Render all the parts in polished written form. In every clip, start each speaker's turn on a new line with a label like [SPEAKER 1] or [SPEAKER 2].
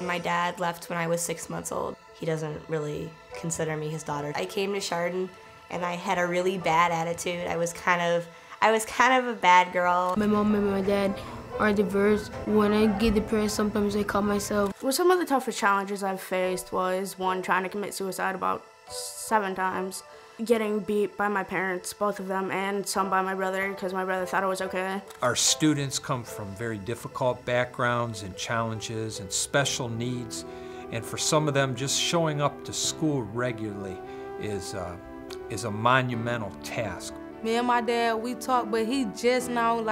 [SPEAKER 1] My dad left when I was 6 months old. He doesn't really consider me his daughter. I came to Chardon and I had a really bad attitude. I was kind of a bad girl.
[SPEAKER 2] My mom and my dad are divorced. When I get depressed, sometimes I call myself.
[SPEAKER 3] Well, some of the toughest challenges I've faced was one, trying to commit suicide about 7 times. Getting beat by my parents, both of them, and some by my brother, because my brother thought it was okay.
[SPEAKER 4] Our students come from very difficult backgrounds and challenges and special needs, and for some of them, just showing up to school regularly is a monumental task.
[SPEAKER 5] Me and my dad, we talk, but he just now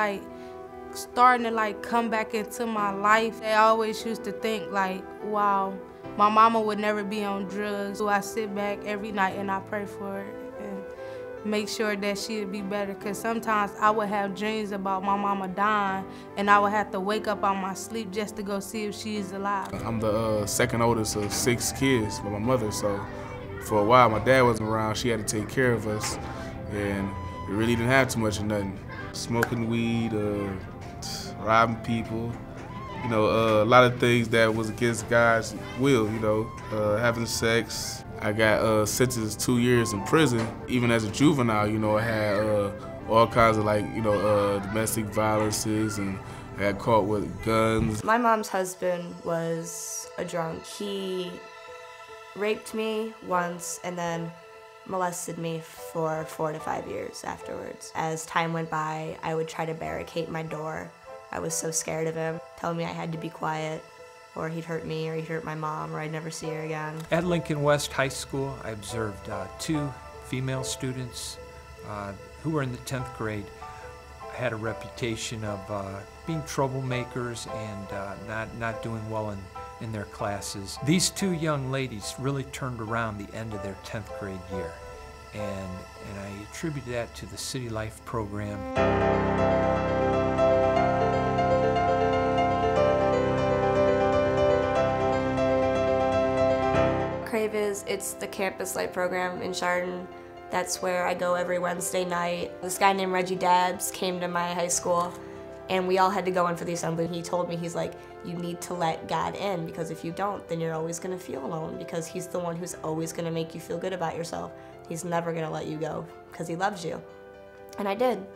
[SPEAKER 5] starting to come back into my life. I always used to think wow, my mama would never be on drugs. So I sit back every night and I pray for her and make sure that she'd be better. Because sometimes I would have dreams about my mama dying and I would have to wake up out my sleep just to go see if she's alive.
[SPEAKER 6] I'm the second oldest of 6 kids with my mother, so for a while my dad wasn't around. She had to take care of us, and we really didn't have too much of nothing. Smoking weed, robbing people, a lot of things that was against God's will, having sex. I got sentenced 2 years in prison. Even as a juvenile, I had all kinds of domestic violences, and I got caught with guns.
[SPEAKER 1] My mom's husband was a drunk. He raped me once and then molested me for 4 to 5 years afterwards. As time went by, I would try to barricade my door. I was so scared of him, telling me I had to be quiet, or he'd hurt me, or he'd hurt my mom, or I'd never see her again.
[SPEAKER 4] At Lincoln West High School, I observed 2 female students who were in the 10th grade. Had a reputation of being troublemakers and not doing well in their classes. These 2 young ladies really turned around the end of their 10th grade year, and I attribute that to the City Life program.
[SPEAKER 1] Crave it's the Campus Life program in Chardon. That's where I go every Wednesday night. This guy named Reggie Dabbs came to my high school, and we all had to go in for the assembly. He told me, he's like, you need to let God in, because if you don't, then you're always gonna feel alone, because he's the one who's always gonna make you feel good about yourself. He's never gonna let you go, because he loves you. And I did.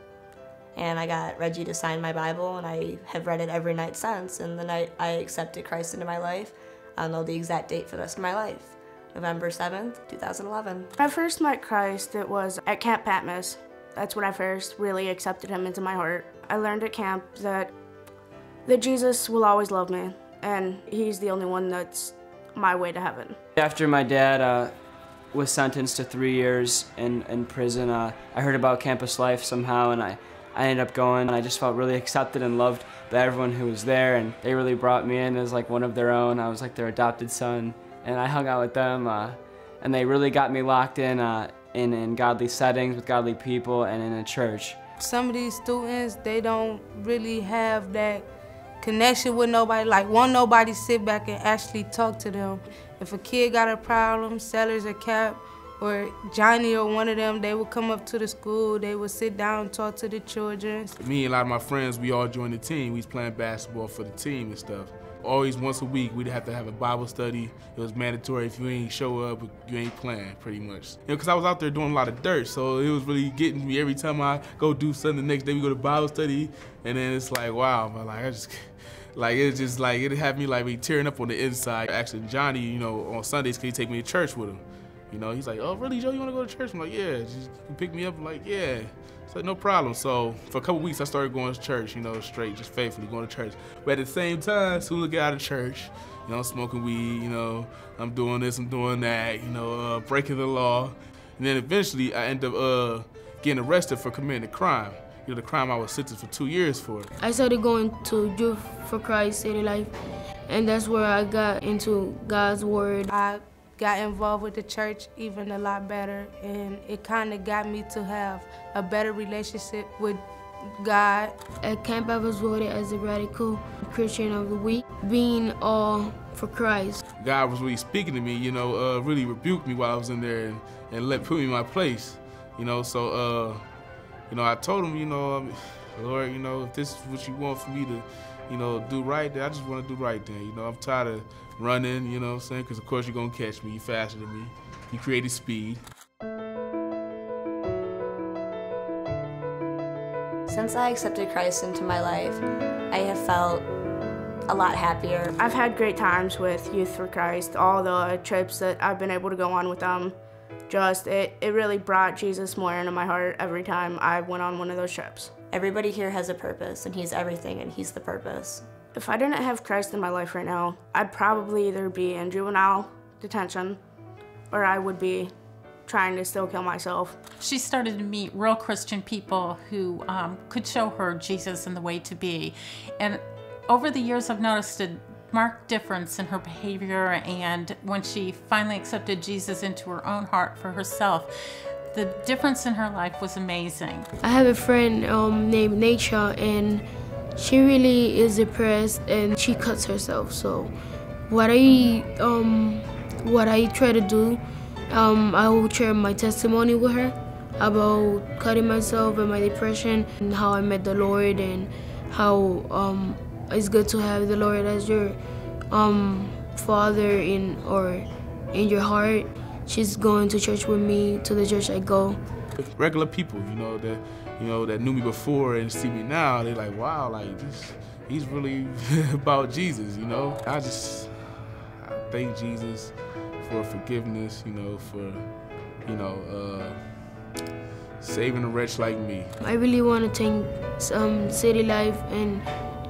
[SPEAKER 1] And I got Reggie to sign my Bible, and I have read it every night since. And the night I accepted Christ into my life, I'll know the exact date for the rest of my life. November 7th, 2011.
[SPEAKER 3] When I first met Christ, it was at Camp Patmos. That's when I first really accepted him into my heart. I learned at camp that Jesus will always love me, and he's the only one that's my way to heaven.
[SPEAKER 7] After my dad was sentenced to 3 years in prison, I heard about Campus Life somehow, and I ended up going, and I just felt really accepted and loved by everyone who was there, and they really brought me in as one of their own. I was like their adopted son. And I hung out with them, and they really got me locked in godly settings with godly people and in a church.
[SPEAKER 5] Some of these students, they don't really have that connection with nobody. Won't nobody sit back and actually talk to them. If a kid got a problem, sellers a cap, or Johnny or one of them, they would come up to the school, they would sit down and talk to the children.
[SPEAKER 6] Me and a lot of my friends, we all joined the team. We was playing basketball for the team and stuff. Always once a week, we'd have to have a Bible study. It was mandatory. If you ain't show up, you ain't playing, pretty much. Because I was out there doing a lot of dirt, so it was really getting me every time I go do something. The next day we go to Bible study, and then it's like, wow, but like it had me like be tearing up on the inside. Actually, Johnny, you know, on Sundays, could he take me to church with him? You know, he's like, oh, really, Joe, you want to go to church? I'm like, yeah, just pick me up. I'm like, yeah. It's like, no problem. So for a couple weeks, I started going to church, you know, straight, just faithfully going to church. But at the same time, as soon as I get out of church, you know, I'm smoking weed, you know, I'm doing this, I'm doing that, you know, breaking the law. And then eventually, I end up getting arrested for committing a crime. You know, the crime I was sentenced for 2 years for.
[SPEAKER 2] I started going to Youth for Christ City Life, and that's where I got into God's Word.
[SPEAKER 5] I got involved with the church even a lot better, and it kind of got me to have a better relationship with God.
[SPEAKER 2] At camp, I was voted as the Radical Christian of the Week, being all for Christ.
[SPEAKER 6] God was really speaking to me, you know, really rebuked me while I was in there and put me in my place, you know, so, you know, I told him, you know, Lord, you know, if this is what you want for me to, you know, do right, then I just want to do right then. You know, I'm tired of running, you know what I'm saying? Because, of course, you're going to catch me. You're faster than me. You created speed.
[SPEAKER 1] Since I accepted Christ into my life, I have felt a lot happier.
[SPEAKER 3] I've had great times with Youth for Christ. All the trips that I've been able to go on with them, it really brought Jesus more into my heart every time I went on one of those trips.
[SPEAKER 1] Everybody here has a purpose, and he's everything, and he's the purpose.
[SPEAKER 3] If I didn't have Christ in my life right now, I'd probably either be in juvenile detention or I would be trying to still kill myself.
[SPEAKER 8] She started to meet real Christian people who could show her Jesus and the way to be. And over the years, I've noticed a marked difference in her behavior, and when she finally accepted Jesus into her own heart for herself, the difference in her life was amazing.
[SPEAKER 2] I have a friend named Nature, and she really is depressed and she cuts herself. So what I try to do, I will share my testimony with her about cutting myself and my depression and how I met the Lord and how it's good to have the Lord as your father in your heart. She's going to church with me, to the church I go.
[SPEAKER 6] Regular people, that knew me before and see me now, they're like, wow, like he's really about Jesus, you know. I thank Jesus for forgiveness, for saving a wretch like me.
[SPEAKER 2] I really want to thank City Life and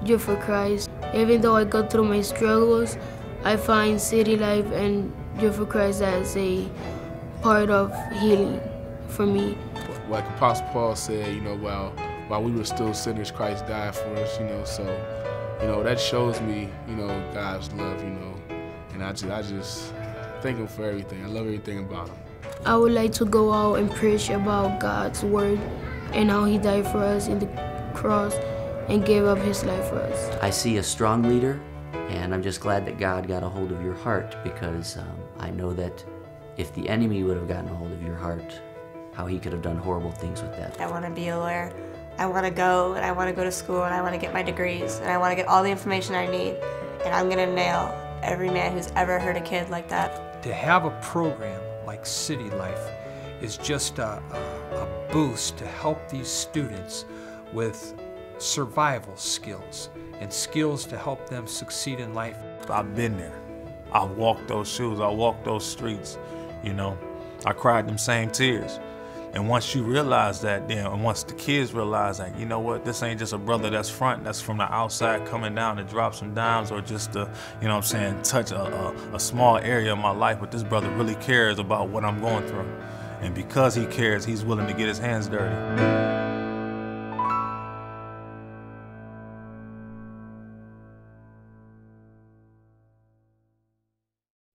[SPEAKER 2] Youth for Christ. Even though I go through my struggles, I find City Life and Youth for Christ as a part of healing for me.
[SPEAKER 6] Like Apostle Paul said, while we were still sinners, Christ died for us, so, that shows me, God's love, and I just thank him for everything. I love everything about him.
[SPEAKER 2] I would like to go out and preach about God's word and how he died for us in the cross and gave up his life for us.
[SPEAKER 9] I see a strong leader, and I'm just glad that God got a hold of your heart, because I know that if the enemy would have gotten a hold of your heart, how he could have done horrible things with that.
[SPEAKER 1] I want to be a lawyer. I want to go, and I want to go to school, and I want to get my degrees, and I want to get all the information I need, and I'm going to nail every man who's ever hurt a kid like that.
[SPEAKER 4] To have a program like City Life is just a boost to help these students with survival skills and skills to help them succeed in life.
[SPEAKER 10] I've been there. I walked those shoes. I walked those streets. I cried them same tears. And once you realize that, and once the kids realize that, you know what, this ain't just a brother that's from the outside coming down to drop some dimes or just to, touch a small area of my life, but this brother really cares about what I'm going through. And because he cares, he's willing to get his hands dirty.